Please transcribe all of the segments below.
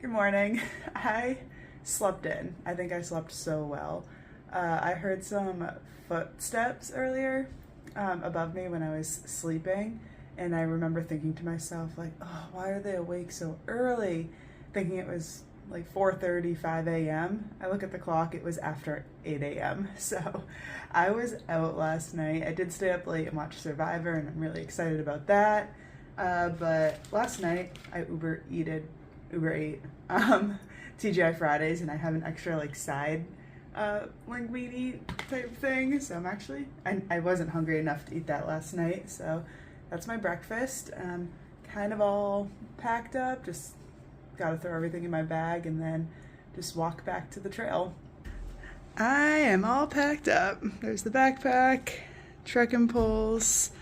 Good morning. I slept in. I think I slept so well. I heard some footsteps earlier above me when I was sleeping, and I remember thinking to myself, like, oh, why are they awake so early? Thinking it was like 4:30, 5 a.m. I look at the clock, it was after 8 a.m. So I was out last night. I did stay up late and watch Survivor, and I'm really excited about that. But last night I Uber ate TGI Fridays, and I have an extra like side linguine type thing. So I wasn't hungry enough to eat that last night. So that's my breakfast. Kind of all packed up. Just got to throw everything in my bag and then just walk back to the trail. I am all packed up. There's the backpack, trekking poles.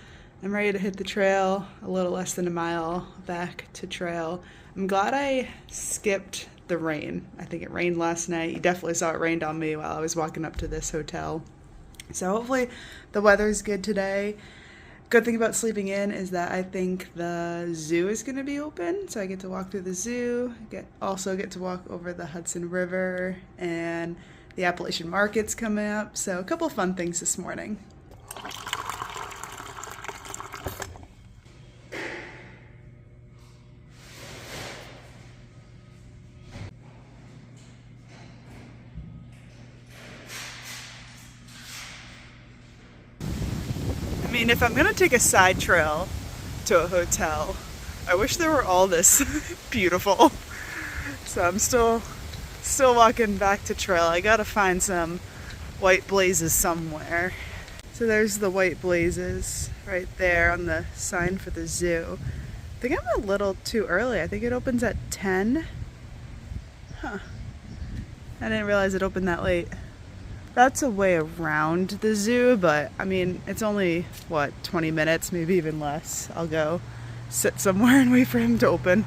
I'm ready to hit the trail, a little less than a mile back to trail. I'm glad I skipped the rain. I think it rained last night. You definitely saw it rained on me while I was walking up to this hotel. So hopefully the weather's good today. Good thing about sleeping in is that I think the zoo is going to be open, so I get to walk through the zoo, also get to walk over the Hudson River, and the Appalachian Market's coming up. So a couple fun things this morning. I mean, if I'm gonna take a side trail to a hotel, I wish they were all this beautiful. So I'm still walking back to trail. I gotta find some white blazes somewhere. So there's the white blazes right there on the sign for the zoo. I think I'm a little too early. I think it opens at 10. Huh. I didn't realize it opened that late. That's a way around the zoo, but I mean, it's only, 20 minutes, maybe even less. I'll go sit somewhere and wait for him to open.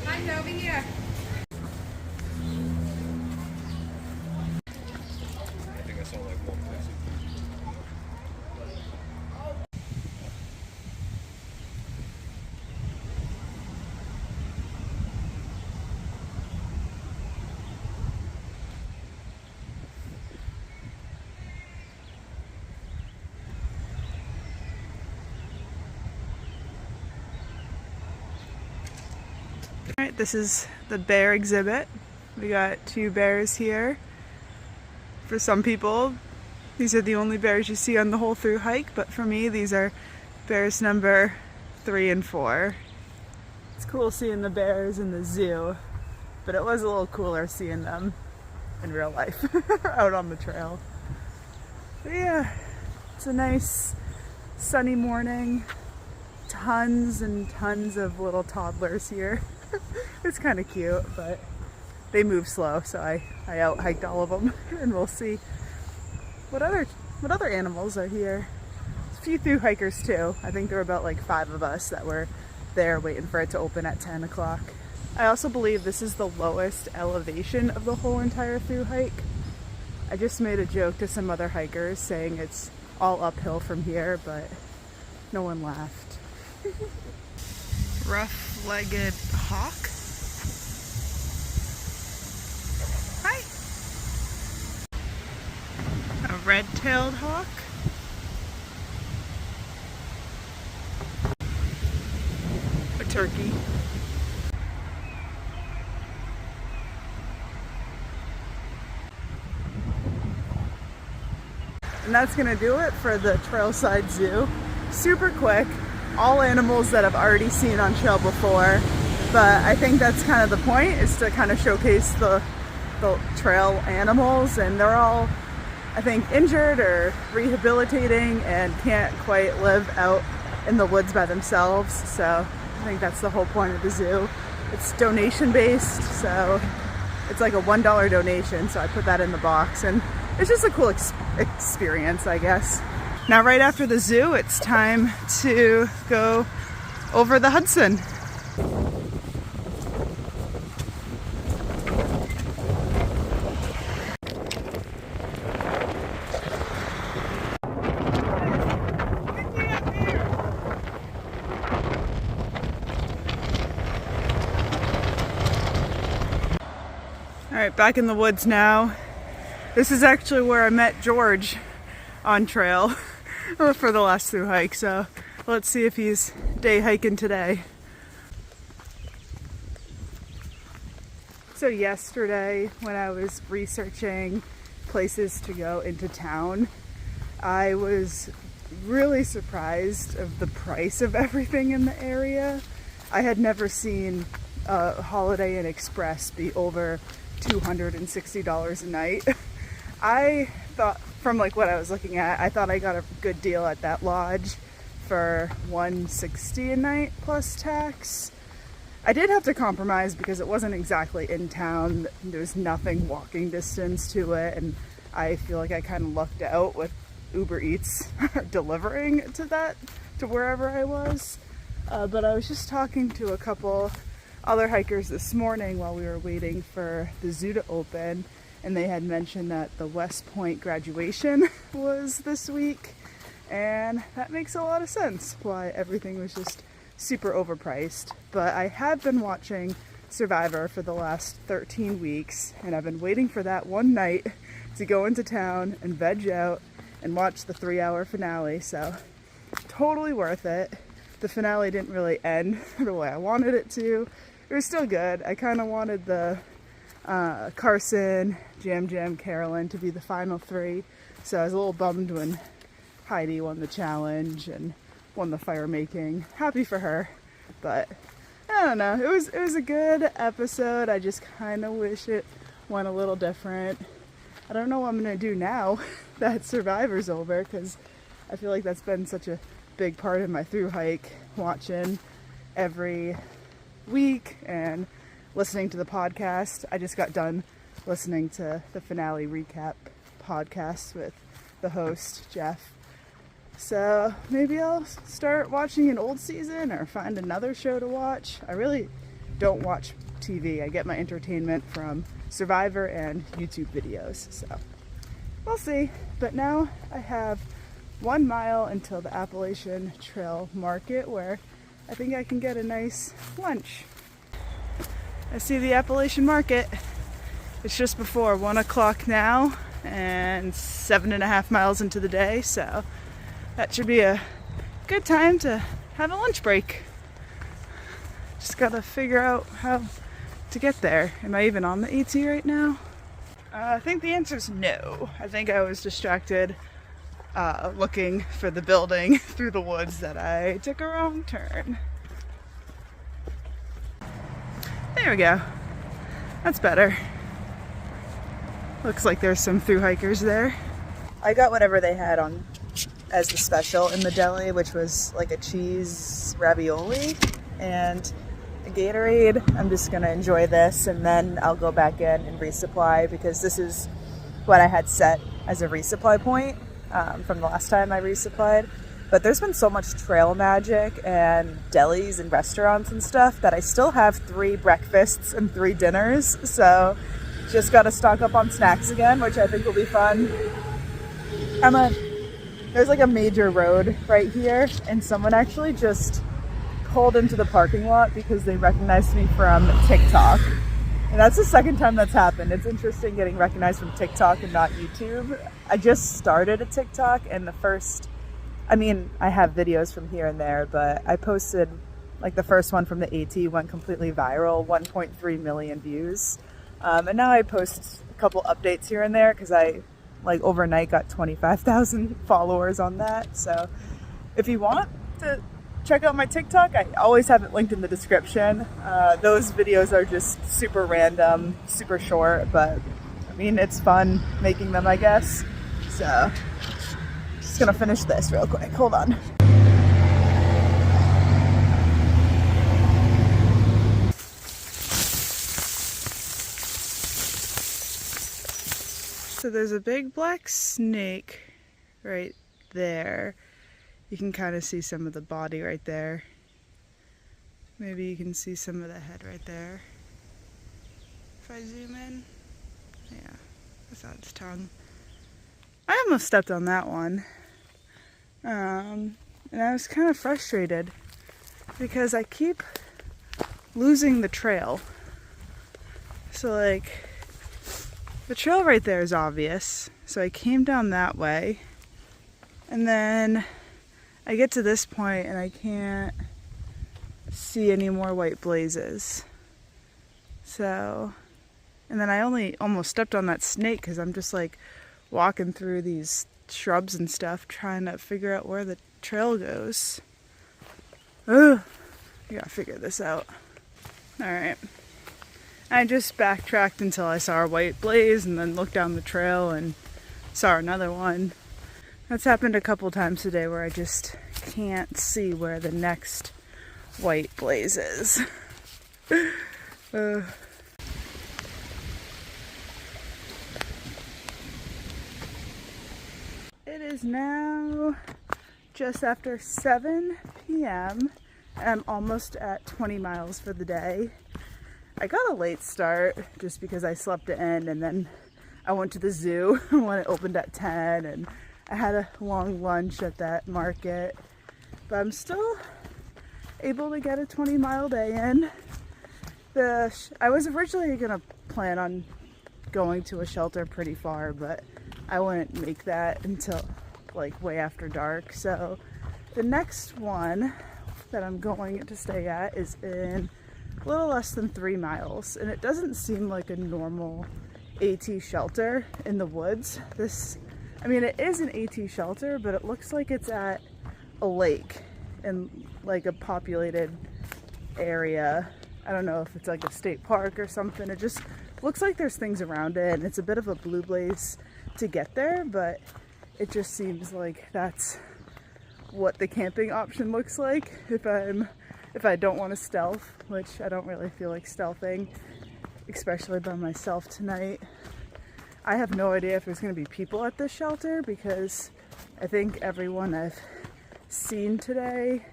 Mine's over here. I think I saw like one place. Alright, this is the bear exhibit. We got 2 bears here. For some people, these are the only bears you see on the whole Thru-Hike, but for me, these are bears number 3 and 4. It's cool seeing the bears in the zoo, but it was a little cooler seeing them in real life out on the trail. But yeah, it's a nice sunny morning. Tons and tons of little toddlers here. It's kind of cute, but they move slow, so I out-hiked all of them, and we'll see what other animals are here. There's a few Thru-Hikers too. I think there were about like 5 of us that were there waiting for it to open at 10 o'clock. I also believe this is the lowest elevation of the whole entire Thru-Hike. I just made a joke to some other hikers saying it's all uphill from here, but no one laughed. Rough-legged hawk. Hi. A red-tailed hawk. A turkey. And that's gonna do it for the Trailside Zoo. Super quick. All animals that I've already seen on trail before, but I think that's kind of the point, is to kind of showcase the trail animals, and they're all, I think, injured or rehabilitating and can't quite live out in the woods by themselves. So I think that's the whole point of the zoo. It's donation based, so it's like a $1 donation, so I put that in the box, and it's just a cool experience, I guess. Now, right after the zoo, it's time to go over the Hudson. All right, back in the woods now. This is actually where I met George on trail for the last Thru-Hike, so let's see if he's day hiking today. So yesterday when I was researching places to go into town, I was really surprised of the price of everything in the area. I had never seen a Holiday Inn Express be over $260 a night. I thought, from like what I was looking at, I thought I got a good deal at that lodge for $160 a night plus tax. I did have to compromise because it wasn't exactly in town. There was nothing walking distance to it, and I feel like I kind of lucked out with Uber Eats delivering to wherever I was. But I was just talking to a couple other hikers this morning while we were waiting for the zoo to open, and they had mentioned that the West Point graduation was this week, and that makes a lot of sense why everything was just super overpriced. But I have been watching Survivor for the last 13 weeks, and I've been waiting for that one night to go into town and veg out and watch the 3-hour finale, so totally worth it. The finale didn't really end the way I wanted it to. It was still good. I kind of wanted the Carson, Jam, Carolyn to be the final 3, so I was a little bummed when Heidi won the challenge and won the fire making. Happy for her, but I don't know. It was a good episode. I just kind of wish it went a little different. I don't know what I'm gonna do now that Survivor's over, because I feel like that's been such a big part of my Thru-Hike, watching every week and listening to the podcast. I just got done listening to the finale recap podcast with the host, Jeff. So maybe I'll start watching an old season or find another show to watch. I really don't watch TV. I get my entertainment from Survivor and YouTube videos, so we'll see. But now I have 1 mile until the Appalachian Trail market, where I think I can get a nice lunch. I see the Appalachian market. It's just before 1 o'clock now and 7.5 miles into the day, so that should be a good time to have a lunch break. Just gotta figure out how to get there. Am I even on the AT right now? I think the answer is no. I think I was distracted looking for the building through the woods that I took a wrong turn. There we go. That's better. Looks like there's some Thru-Hikers there. I got whatever they had on as the special in the deli, which was like a cheese ravioli and a Gatorade. I'm just gonna enjoy this, and then I'll go back in and resupply, because this is what I had set as a resupply point from the last time I resupplied. But there's been so much trail magic and delis and restaurants and stuff that I still have 3 breakfasts and 3 dinners. So just gotta stock up on snacks again, which I think will be fun. There's like a major road right here, and someone actually just pulled into the parking lot because they recognized me from TikTok. And that's the second time that's happened. It's interesting getting recognized from TikTok and not YouTube. I just started a TikTok, and I have videos from here and there, but I posted like the first one from the AT went completely viral, 1.3 million views. And now I post a couple updates here and there because I overnight got 25,000 followers on that. So if you want to check out my TikTok, I always have it linked in the description. Those videos are just super random, super short, but it's fun making them, I guess. So just gonna finish this real quick. Hold on. So there's a big black snake right there. You can kind of see some of the body right there. Maybe you can see some of the head right there. If I zoom in, yeah, that's on its tongue. I almost stepped on that one. And I was kind of frustrated because I keep losing the trail. So The trail right there is obvious, so I came down that way, and then I get to this point and I can't see any more white blazes. So, and then I only almost stepped on that snake because I'm just like walking through these shrubs and stuff trying to figure out where the trail goes. Ugh, I gotta figure this out. Alright. I just backtracked until I saw a white blaze and then looked down the trail and saw another one. That's happened a couple times today where I just can't see where the next white blaze is. It is now just after 7 p.m. and I'm almost at 20 miles for the day. I got a late start just because I slept in, and then I went to the zoo when it opened at 10, and I had a long lunch at that market. But I'm still able to get a 20-mile day in. I was originally going to plan on going to a shelter pretty far, but I wouldn't make that until like way after dark. So the next one that I'm going to stay at is in a little less than 3 miles, and it doesn't seem like a normal AT shelter in the woods. I mean, it is an AT shelter, but it looks like it's at a lake in like a populated area. I don't know if it's like a state park or something. It just looks like there's things around it, and it's a bit of a blue blaze to get there, but it just seems like that's what the camping option looks like if I don't want to stealth, which I don't really feel like stealthing, especially by myself tonight. I have no idea if there's going to be people at this shelter because I think everyone I've seen today,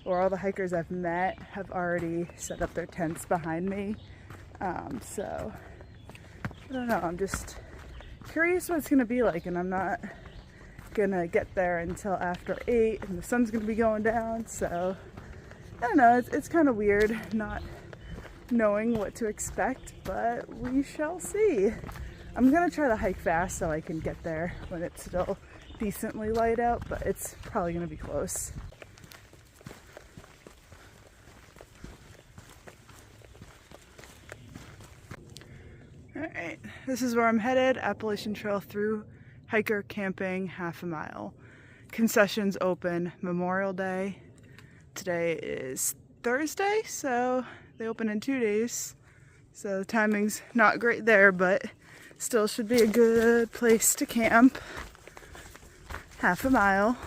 or all the hikers I've met, have already set up their tents behind me. So I don't know, I'm just curious what it's going to be like, and I'm not going to get there until after 8 and the sun's going to be going down, so I don't know, it's kind of weird not knowing what to expect, but we shall see. I'm going to try to hike fast so I can get there when it's still decently light out, but it's probably going to be close. Alright, this is where I'm headed, Appalachian Trail through hiker camping half a mile. Concessions open Memorial Day. Today is Thursday, so they open in 2 days. So the timing's not great there, but still should be a good place to camp. Half a mile.